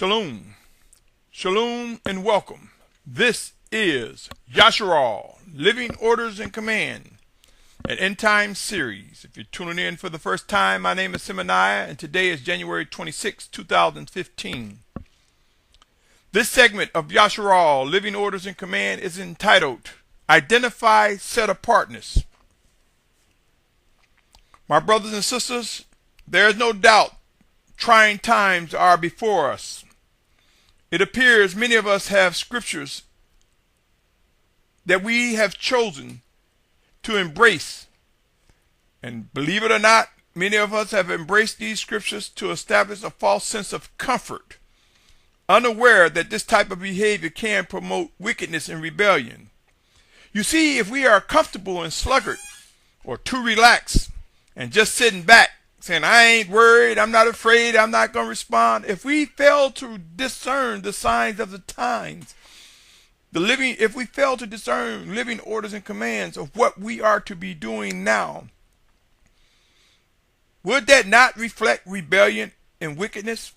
Shalom, shalom, and welcome. This is Yahusha, Living Orders and Command, an end time series. If you're tuning in for the first time, my name is Symmanayah, and today is January 26, 2015. This segment of Yahusha, Living Orders and Command is entitled, Identify Set Apartness. My brothers and sisters, there is no doubt trying times are before us. It appears many of us have scriptures that we have chosen to embrace. And believe it or not, many of us have embraced these scriptures to establish a false sense of comfort, unaware that this type of behavior can promote wickedness and rebellion. You see, if we are comfortable and sluggard or too relaxed and just sitting back, saying, I ain't worried, I'm not afraid, I'm not going to respond. If we fail to discern the signs of the times, if we fail to discern living orders and commands of what we are to be doing now, would that not reflect rebellion and wickedness?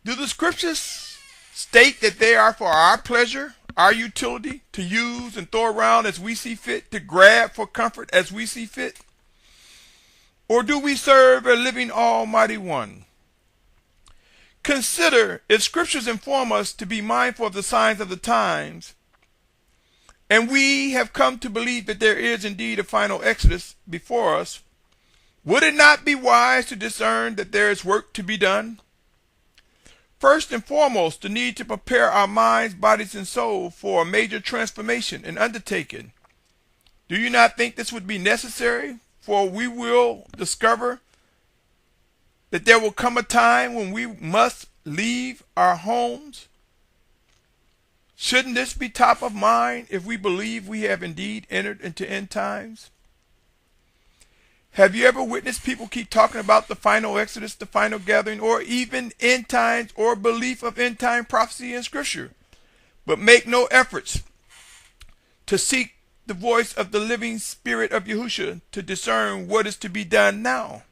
Do the scriptures state that they are for our pleasure, our utility, to use and throw around as we see fit, to grab for comfort as we see fit? Or do we serve a living Almighty One? Consider if scriptures inform us to be mindful of the signs of the times, and we have come to believe that there is indeed a final exodus before us, would it not be wise to discern that there is work to be done? First and foremost, the need to prepare our minds, bodies, and soul for a major transformation and undertaking. Do you not think this would be necessary? For we will discover that there will come a time when we must leave our homes. Shouldn't this be top of mind if we believe we have indeed entered into end times? Have you ever witnessed people keep talking about the final exodus, the final gathering, or even end times or belief of end time prophecy in scripture, but make no efforts to seek the voice of the living Spirit of Yahusha to discern what is to be done now?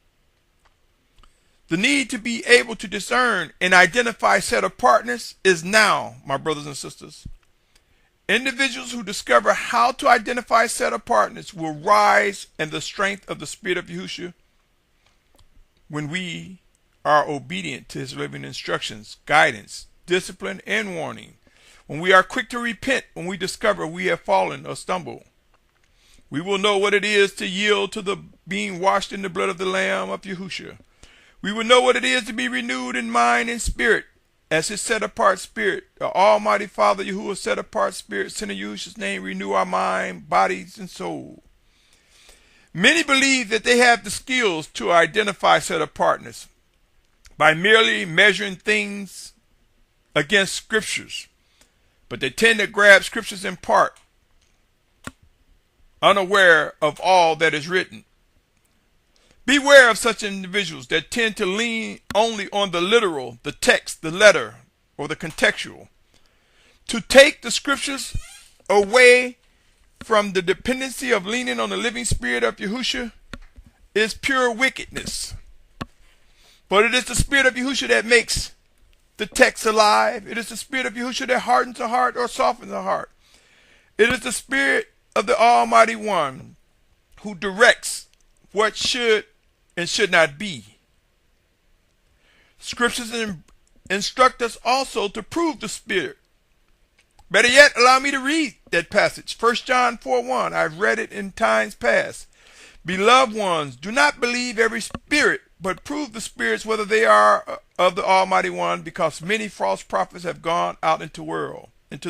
The need to be able to discern and identify set apartness is now, my brothers and sisters. Individuals who discover how to identify set apartness will rise in the strength of the Spirit of Yahusha when we are obedient to his living instructions, guidance, discipline, and warning. When we are quick to repent when we discover we have fallen or stumbled. We will know what it is to yield to the being washed in the blood of the Lamb of Yahusha. We will know what it is to be renewed in mind and spirit as his set-apart spirit. The Almighty Father Yahuwah set-apart spirit, sent in Yahusha's name, renew our mind, bodies, and soul. Many believe that they have the skills to identify set-apartness by merely measuring things against scriptures. But they tend to grab scriptures in part, unaware of all that is written. Beware of such individuals that tend to lean only on the literal, the text, the letter, or the contextual. To take the scriptures away from the dependency of leaning on the living Spirit of Yahusha is pure wickedness. But it is the Spirit of Yahusha that makes the text alive. It is the Spirit of Yahusha that hardens the heart or softens the heart. It is the Spirit of the Almighty One who directs what should and should not be. Scriptures instruct us also to prove the Spirit. Better yet, allow me to read that passage. 1 John 4:1. I've read it in times past. Beloved ones, do not believe every spirit, but prove the spirits whether they are of the Almighty One, because many false prophets have gone out into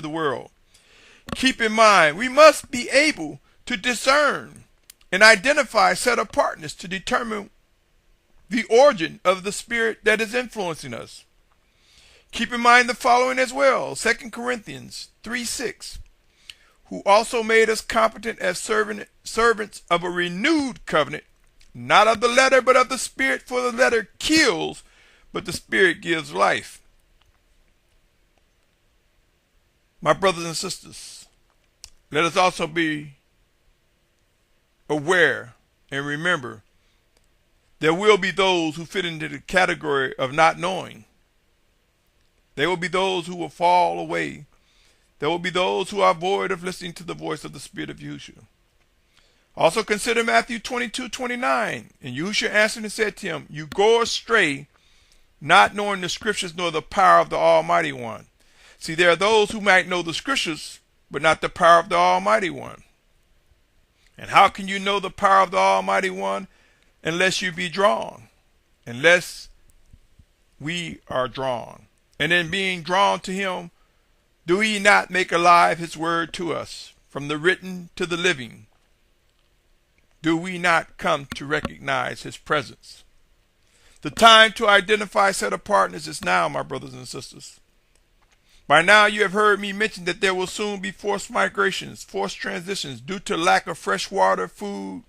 the world. Keep in mind, we must be able to discern and identify set apartness to determine the origin of the spirit that is influencing us. Keep in mind the following as well. 2 Corinthians 3:6. Who also made us competent as servants of a renewed covenant, not of the letter, but of the Spirit, for the letter kills, but the Spirit gives life. My brothers and sisters, let us also be aware and remember There will be those who fit into the category of not knowing. There will be those who will fall away. There will be those who are void of listening to the voice of the Spirit of Yahusha. Also consider Matthew 22:29. And Yahusha answered and said to him, you go astray, not knowing the scriptures nor the power of the Almighty One. See, there are those who might know the scriptures, but not the power of the Almighty One. And how can you know the power of the Almighty One unless you be drawn? Unless we are drawn. And in being drawn to him, do he not make alive his word to us, from the written to the living? Do we not come to recognize his presence? The time to identify set apartness is now, my brothers and sisters. By now you have heard me mention that there will soon be forced migrations, forced transitions due to lack of fresh water, food,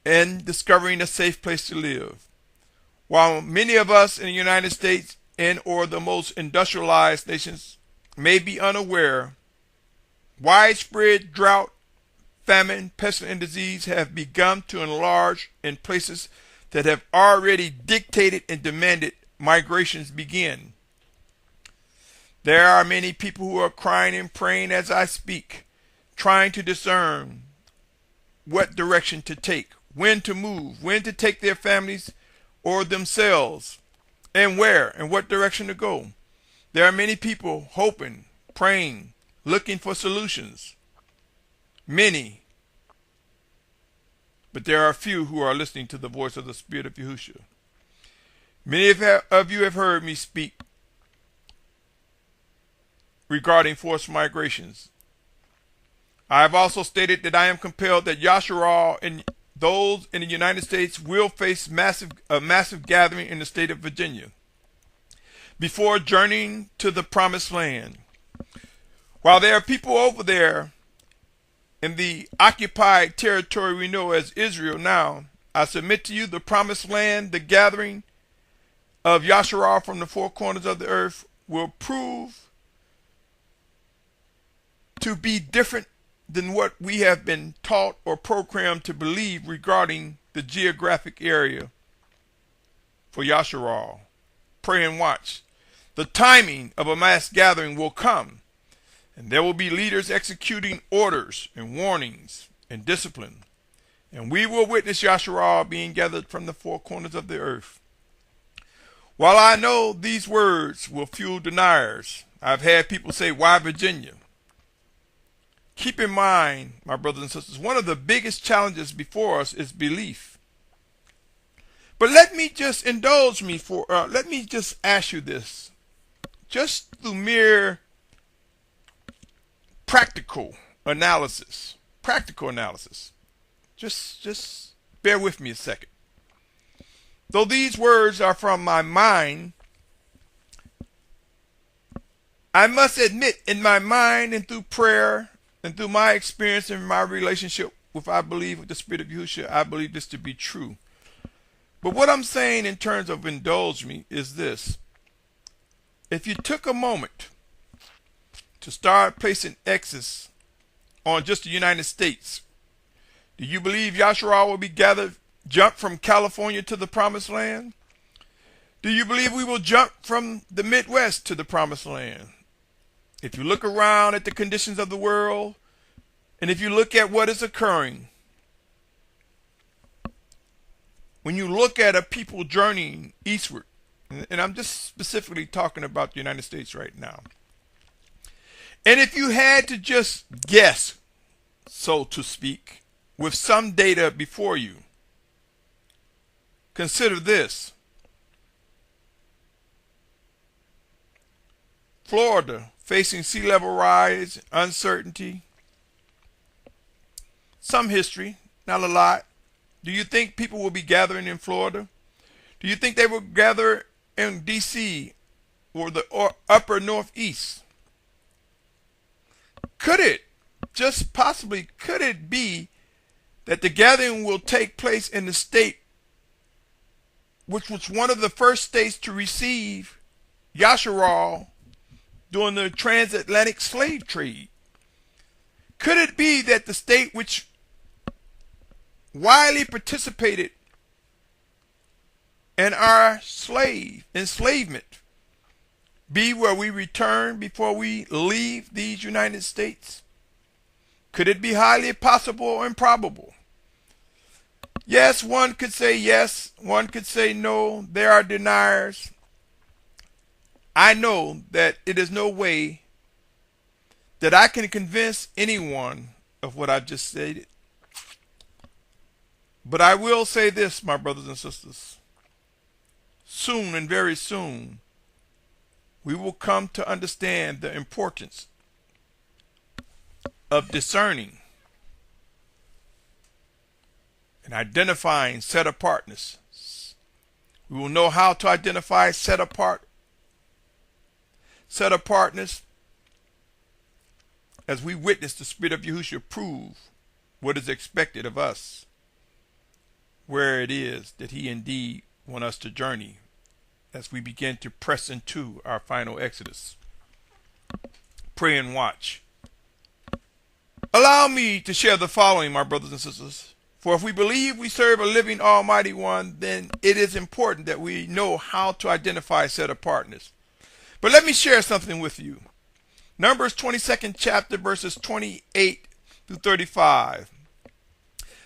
and discovering a safe place to live. While many of us in the United States and or the most industrialized nations may be unaware, widespread drought, famine, pestilence, and disease have begun to enlarge in places that have already dictated and demanded migrations begin. There are many people who are crying and praying as I speak, trying to discern what direction to take, when to move, when to take their families or themselves, and where and what direction to go. There are many people hoping, praying, looking for solutions. Many. But there are few who are listening to the voice of the Spirit of Yahusha. Many of you have heard me speak regarding forced migrations. I have also stated that I am compelled that Yahusha and those in the United States will face a massive gathering in the state of Virginia before journeying to the promised land. While there are people over there in the occupied territory we know as Israel now, I submit to you the promised land, the gathering of Yahusha from the four corners of the earth will prove to be different than what we have been taught or programmed to believe regarding the geographic area for Yahusha. Pray and watch. The timing of a mass gathering will come, and there will be leaders executing orders and warnings and discipline, and we will witness Yahusha being gathered from the four corners of the earth. While I know these words will fuel deniers, I've had people say, why Virginia? Keep in mind, my brothers and sisters, one of the biggest challenges before us is belief. But let me just let me just ask you this, just through mere practical analysis. Just bear with me a second. Though these words are from my mind, I must admit, in my mind and through prayer and through my experience and my relationship with the Spirit of Yahusha, I believe this to be true. But what I'm saying in terms of indulge me is this. If you took a moment to start placing X's on just the United States, do you believe Yahusha will be jump from California to the promised land? Do you believe we will jump from the Midwest to the promised land? If you look around at the conditions of the world, and if you look at what is occurring, when you look at a people journeying eastward, and I'm just specifically talking about the United States right now, and if you had to just guess, so to speak, with some data before you, consider this. Florida facing sea level rise, uncertainty, some history, not a lot. Do you think people will be gathering in Florida? Do you think they will gather in D.C. or the upper Northeast? Could it, just possibly, could it be that the gathering will take place in the state which was one of the first states to receive Yahusha during the transatlantic slave trade? Could it be that the state which widely participated and our enslavement be where we return before we leave these United States? Could it be highly possible or improbable? Yes, one could say yes, one could say no. There are deniers. I know that it is no way that I can convince anyone of what I've just stated. But I will say this, my brothers and sisters. Soon and very soon, we will come to understand the importance of discerning and identifying set apartness. We will know how to identify set apartness as we witness the Spirit of Yahusha prove what is expected of us, where it is that he indeed wants us to journey as we begin to press into our final exodus. Pray and watch. Allow me to share the following, my brothers and sisters. For if we believe we serve a living Almighty One, then it is important that we know how to identify set apartness. But let me share something with you. Numbers 22nd chapter, verses 28 through 35.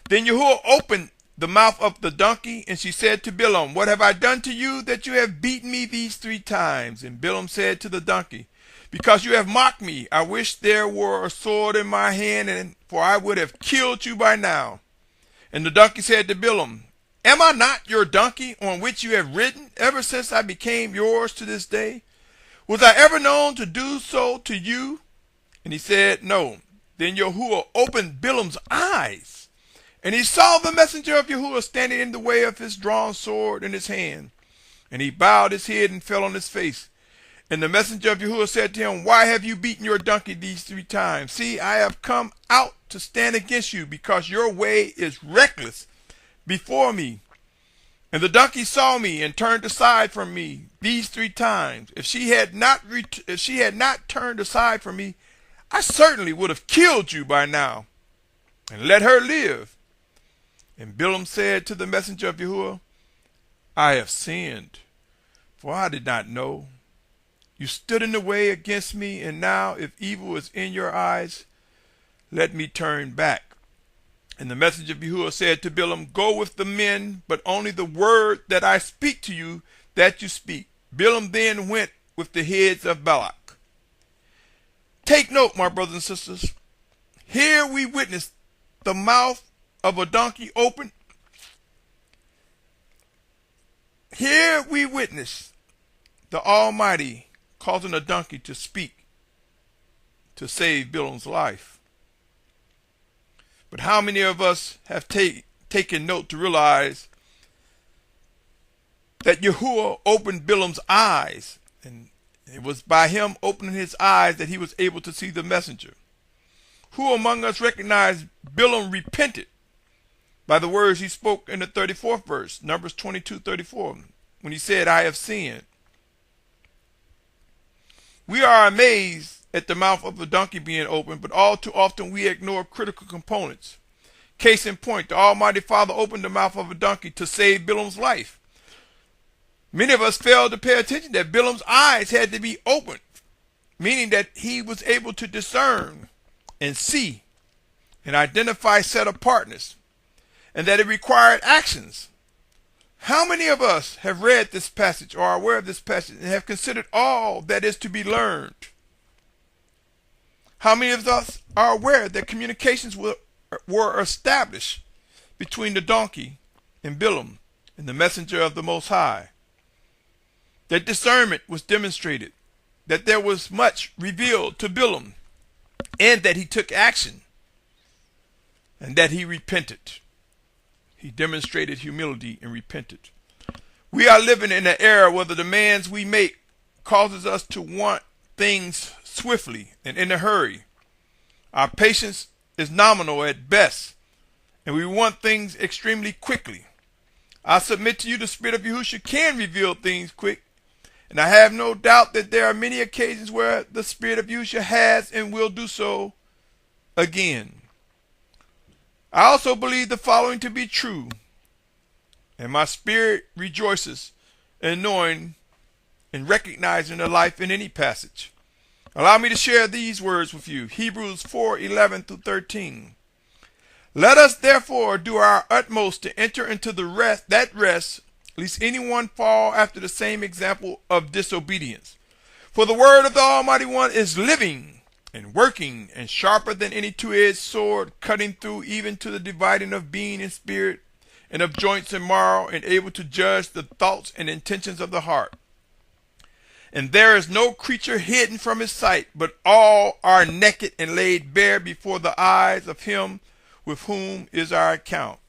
Then Yahuwah opened the mouth of the donkey, and she said to Bilam, "What have I done to you that you have beaten me these 3 times? And Bilam said to the donkey, "Because you have mocked me, I wish there were a sword in my hand, for I would have killed you by now." And the donkey said to Bilam, "Am I not your donkey on which you have ridden ever since I became yours to this day? Was I ever known to do so to you?" And he said, "No." Then Yahuwah opened Bilam's eyes, and he saw the messenger of Yahuwah standing in the way of his drawn sword in his hand. And he bowed his head and fell on his face. And the messenger of Yahuwah said to him, "Why have you beaten your donkey these 3 times? See, I have come out to stand against you, because your way is reckless before me. And the donkey saw me and turned aside from me these 3 times. If she had not turned aside from me, I certainly would have killed you by now and let her live." And Bilam said to the messenger of Yahuwah, "I have sinned, for I did not know. You stood in the way against me, and now if evil is in your eyes, let me turn back." And the messenger of Yahuwah said to Bilam, "Go with the men, but only the word that I speak to you, that you speak." Bilam then went with the heads of Balak. Take note, my brothers and sisters. Here we witness the mouth of a donkey open. Here we witness the Almighty causing a donkey to speak to save Bilam's life. But how many of us have taken note to realize that Yahuwah opened Bilam's eyes, and it was by him opening his eyes that he was able to see the messenger? Who among us recognized Bilam repented by the words he spoke in the 34th verse, Numbers 22:34, when he said, "I have sinned"? We are amazed at the mouth of a donkey being opened, but all too often we ignore critical components. Case in point, the Almighty Father opened the mouth of a donkey to save Bilam's life. Many of us fail to pay attention that Bilam's eyes had to be opened, meaning that he was able to discern and see and identify set apartness, and that it required actions. How many of us have read this passage or are aware of this passage and have considered all that is to be learned? How many of us are aware that communications were established between the donkey and Bilam and the messenger of the Most High? That discernment was demonstrated, that there was much revealed to Bilam, and that he took action, and that he repented. He demonstrated humility and repented. We are living in an era where the demands we make causes us to want things swiftly and in a hurry. Our patience is nominal at best, and we want things extremely quickly. I submit to you the Spirit of Yahusha can reveal things quick, and I have no doubt that there are many occasions where the Spirit of Yahusha has and will do so again. I also believe the following to be true, and my spirit rejoices in knowing and recognizing the life in any passage. Allow me to share these words with you. Hebrews 4:11 through 13. Let us therefore do our utmost to enter into that rest, lest anyone fall after the same example of disobedience. For the word of the Almighty One is living and working and sharper than any two-edged sword, cutting through even to the dividing of being and spirit, and of joints and marrow, and able to judge the thoughts and intentions of the heart. And there is no creature hidden from his sight, but all are naked and laid bare before the eyes of him with whom is our account.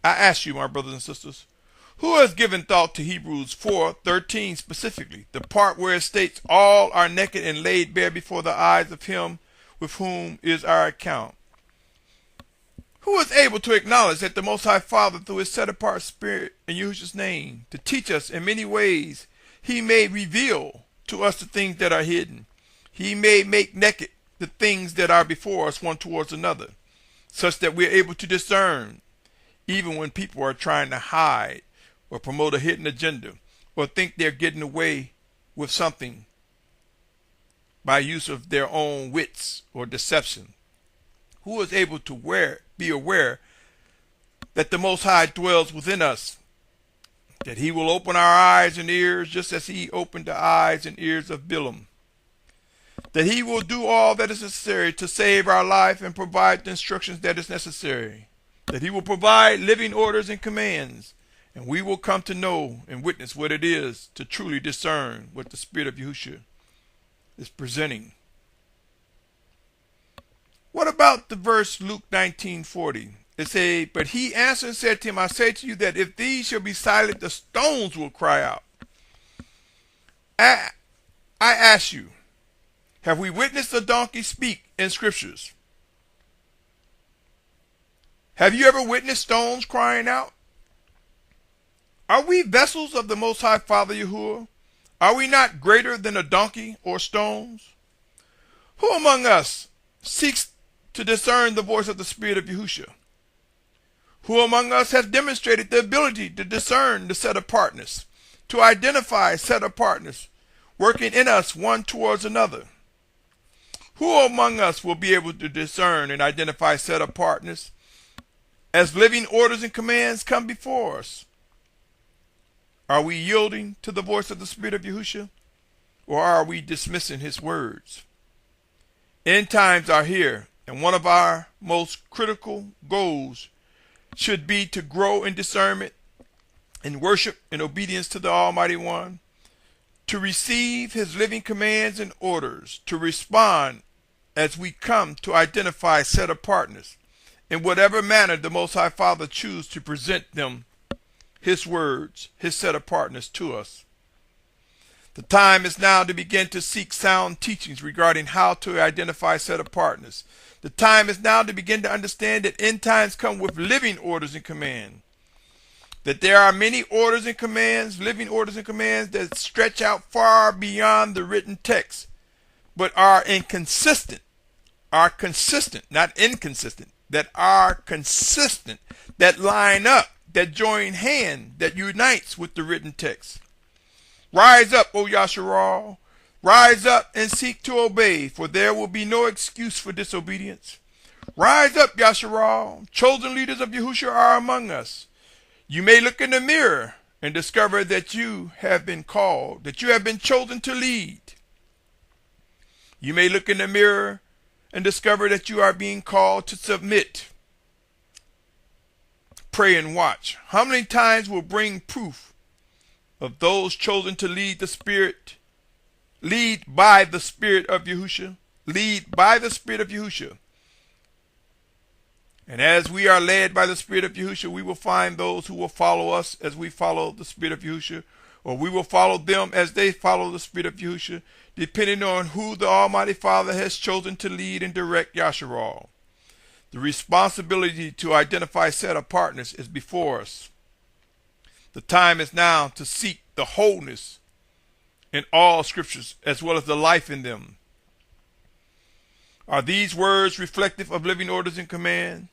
I ask you, my brothers and sisters, who has given thought to Hebrews 4:13 specifically, the part where it states all are naked and laid bare before the eyes of him with whom is our account? Who is able to acknowledge that the Most High Father, through his set-apart Spirit in Yahushua's name, to teach us in many ways, he may reveal to us the things that are hidden. He may make naked the things that are before us one towards another, such that we are able to discern, even when people are trying to hide or promote a hidden agenda, or think they're getting away with something by use of their own wits or deception. Who is able to be aware that the Most High dwells within us, that he will open our eyes and ears just as he opened the eyes and ears of Balaam, that he will do all that is necessary to save our life and provide the instructions that is necessary, that he will provide living orders and commands, and we will come to know and witness what it is to truly discern what the Spirit of Yahusha is presenting. What about the verse Luke 19:40? It says, but he answered and said to him, I say to you that if these shall be silent, the stones will cry out. I ask you, have we witnessed a donkey speak in scriptures? Have you ever witnessed stones crying out? Are we vessels of the Most High Father Yahuwah? Are we not greater than a donkey or stones? Who among us seeks to discern the voice of the Spirit of Yahusha? Who among us has demonstrated the ability to discern the set apartness, to identify set apartness, working in us one towards another? Who among us will be able to discern and identify set apartness as living orders and commands come before us? Are we yielding to the voice of the Spirit of Yahusha, or are we dismissing his words? End times are here, and one of our most critical goals should be to grow in discernment, in worship and obedience to the Almighty One, to receive his living commands and orders, to respond as we come to identify set apartness in whatever manner the Most High Father chooses to present them, his words, his set apartness to us. The time is now to begin to seek sound teachings regarding how to identify set apartness. The time is now to begin to understand that end times come with living orders and commands. That there are many orders and commands, living orders and commands that stretch out far beyond the written text, but are inconsistent, not inconsistent, that are consistent, that line up, that join hand, that unites with the written text. Rise up, O Yasharal. Rise up and seek to obey, for there will be no excuse for disobedience. Rise up, Yasharal. Chosen leaders of Yahusha are among us. You may look in the mirror and discover that you have been called, that you have been chosen to lead. You may look in the mirror and discover that you are being called to submit. Pray and watch. How many times will bring proof of those chosen to lead by the Spirit of Yahusha? Lead by the Spirit of Yahusha. And as we are led by the Spirit of Yahusha, we will find those who will follow us as we follow the Spirit of Yahusha, or we will follow them as they follow the Spirit of Yahusha, depending on who the Almighty Father has chosen to lead and direct Yasharal. The responsibility to identify set apartness is before us. The time is now to seek the wholeness in all scriptures as well as the life in them. Are these words reflective of living orders and commands?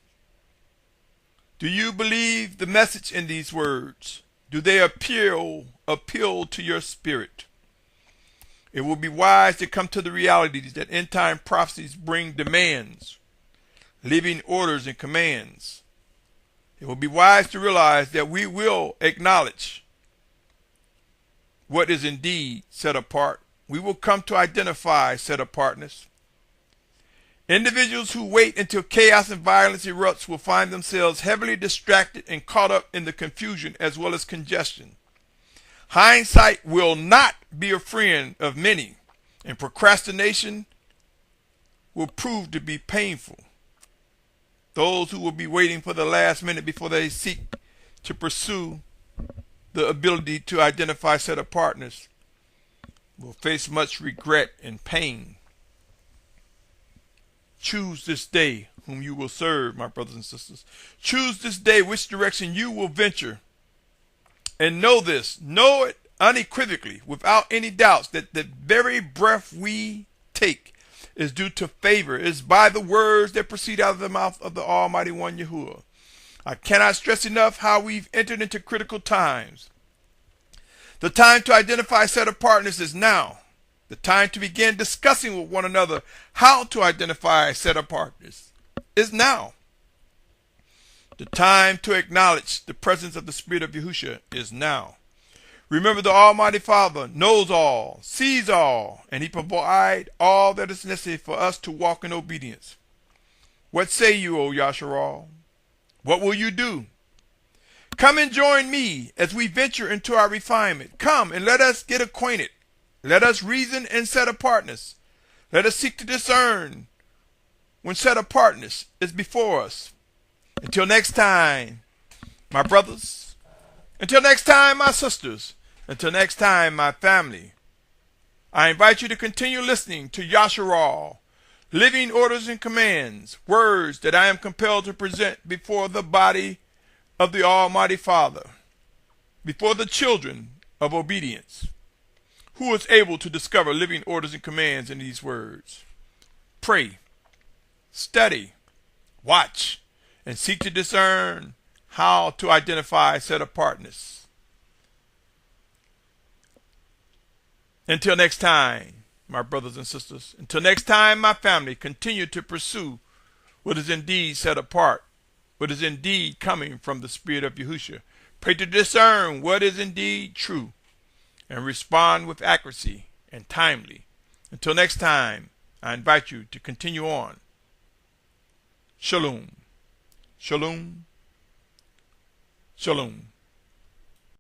Do you believe the message in these words? Do they appeal to your spirit? It will be wise to come to the realities that end time prophecies bring demands, living orders and commands. It will be wise to realize that we will acknowledge what is indeed set apart. We will come to identify set apartness. Individuals who wait until chaos and violence erupts will find themselves heavily distracted and caught up in the confusion as well as congestion. Hindsight will not be a friend of many, and procrastination will prove to be painful. Those who will be waiting for the last minute before they seek to pursue the ability to identify set apartness will face much regret and pain. Choose this day whom you will serve, my brothers and sisters. Choose this day which direction you will venture. And know this, know it unequivocally, without any doubts, that the very breath we take is due to favor, is by the words that proceed out of the mouth of the Almighty One Yahuwah. I cannot stress enough how we've entered into critical times. The time to identify set apartness is now. The time to begin discussing with one another how to identify set apartness is now. The time to acknowledge the presence of the Spirit of Yahusha is now. Remember, the Almighty Father knows all, sees all, and He provides all that is necessary for us to walk in obedience. What say you, O Yasharal? What will you do? Come and join me as we venture into our refinement. Come and let us get acquainted. Let us reason and set apartness. Let us seek to discern when set apartness is before us. Until next time, my brothers. Until next time, my sisters. Until next time, my family. I invite you to continue listening to Yasharal, living orders and commands, words that I am compelled to present before the body of the Almighty Father, before the children of obedience. Who is able to discover living orders and commands in these words? Pray, study, watch, and seek to discern how to identify set apartness. Until next time, my brothers and sisters, until next time, my family, continue to pursue what is indeed set apart, what is indeed coming from the Spirit of Yahusha. Pray to discern what is indeed true, and respond with accuracy and timely. Until next time, I invite you to continue on. Shalom. Shalom. Shalom.